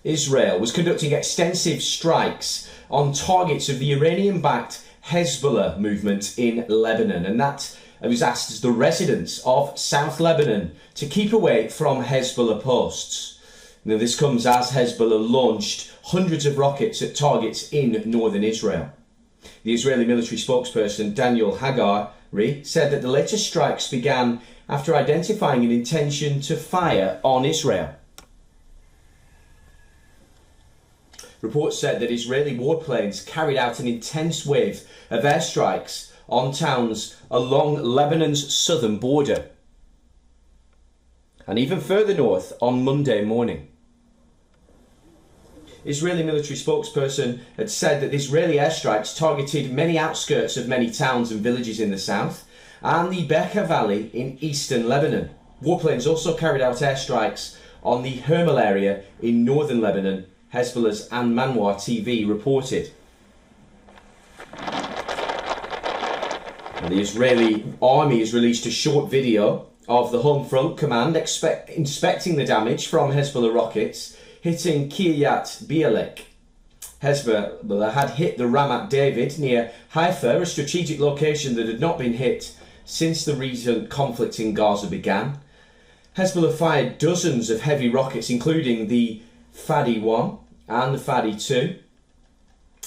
Israel was conducting extensive strikes on targets of the Iranian-backed Hezbollah movement in Lebanon, and that was asked as the residents of South Lebanon to keep away from Hezbollah posts. Now, this comes as Hezbollah launched hundreds of rockets at targets in northern Israel. The Israeli military spokesperson Daniel Hagari said that the latest strikes began after identifying an intention to fire on Israel. Reports said that Israeli warplanes carried out an intense wave of airstrikes on towns along Lebanon's southern border and even further north on Monday morning. Israeli military spokesperson had said that Israeli airstrikes targeted many outskirts of many towns and villages in the south and the Bekaa Valley in eastern Lebanon. Warplanes also carried out airstrikes on the Hermel area in northern Lebanon, Hezbollah's Al Manwar TV reported. The Israeli army has released a short video of the Home Front Command inspecting the damage from Hezbollah rockets hitting Kiryat Bialik. Hezbollah had hit the Ramat David near Haifa, a strategic location that had not been hit since the recent conflict in Gaza began. Hezbollah fired dozens of heavy rockets, including the Fadi-1 and the Fadi-2.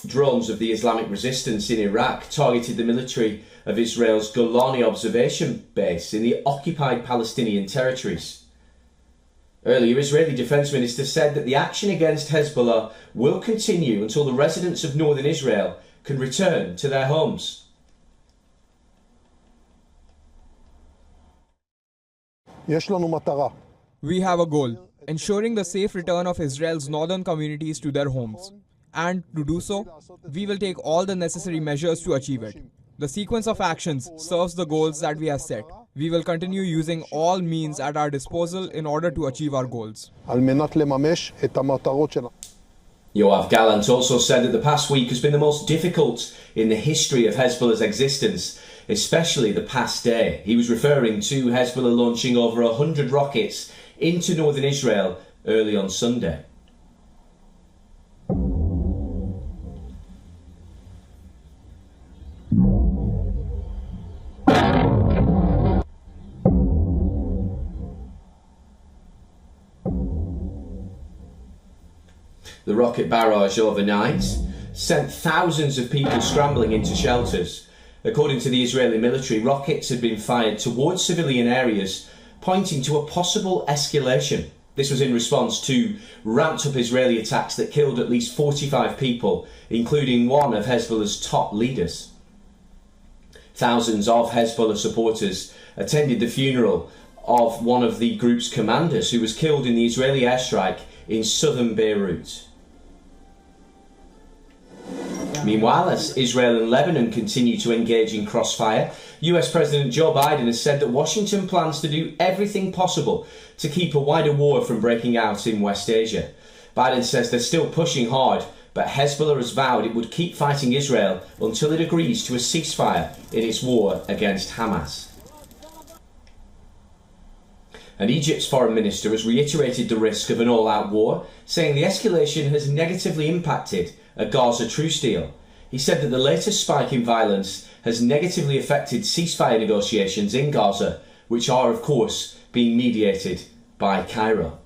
Drones of the Islamic resistance in Iraq targeted the military of Israel's Golani observation base in the occupied Palestinian territories. Earlier, Israeli Defence Minister said that the action against Hezbollah will continue until the residents of northern Israel can return to their homes. We have a goal, ensuring the safe return of Israel's northern communities to their homes. And to do so, we will take all the necessary measures to achieve it. The sequence of actions serves the goals that we have set. We will continue using all means at our disposal in order to achieve our goals. Yoav Gallant also said that the past week has been the most difficult in the history of Hezbollah's existence, especially the past day. He was referring to Hezbollah launching over 100 rockets into northern Israel early on Sunday. The rocket barrage overnight sent thousands of people scrambling into shelters. According to the Israeli military, rockets had been fired towards civilian areas, pointing to a possible escalation. This was in response to ramped-up Israeli attacks that killed at least 45 people, including one of Hezbollah's top leaders. Thousands of Hezbollah supporters attended the funeral of one of the group's commanders who was killed in the Israeli airstrike in southern Beirut. Meanwhile, as Israel and Lebanon continue to engage in crossfire, US President Joe Biden has said that Washington plans to do everything possible to keep a wider war from breaking out in West Asia. Biden says they're still pushing hard, but Hezbollah has vowed it would keep fighting Israel until it agrees to a ceasefire in its war against Hamas. And Egypt's foreign minister has reiterated the risk of an all-out war, saying the escalation has negatively impacted a Gaza truce deal. He said that the latest spike in violence has negatively affected ceasefire negotiations in Gaza, which are, of course, being mediated by Cairo.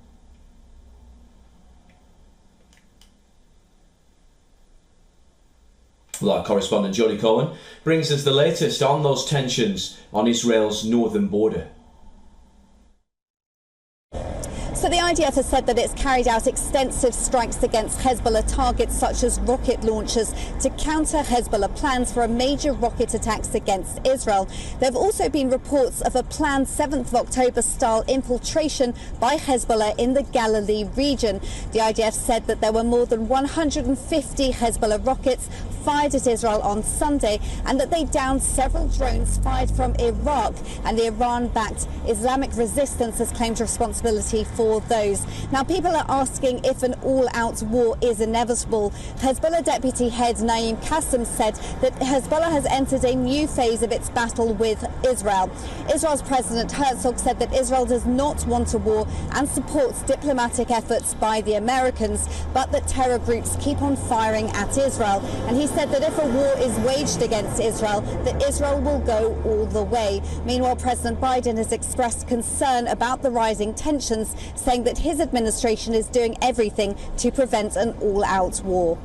Well, our correspondent Jodie Cohen brings us the latest on those tensions on Israel's northern border. So the IDF has said that it's carried out extensive strikes against Hezbollah targets such as rocket launchers to counter Hezbollah plans for a major rocket attacks against Israel. There have also been reports of a planned 7th of October style infiltration by Hezbollah in the Galilee region. The IDF said that there were more than 150 Hezbollah rockets fired at Israel on Sunday and that they downed several drones fired from Iraq, and the Iran-backed Islamic resistance has claimed responsibility for the those. Now, people are asking if an all-out war is inevitable. Hezbollah Deputy Head Naim Qassem said that Hezbollah has entered a new phase of its battle with Israel. Israel's President Herzog said that Israel does not want a war and supports diplomatic efforts by the Americans, but that terror groups keep on firing at Israel. And he said that if a war is waged against Israel, that Israel will go all the way. Meanwhile, President Biden has expressed concern about the rising tensions, saying that his administration is doing everything to prevent an all-out war.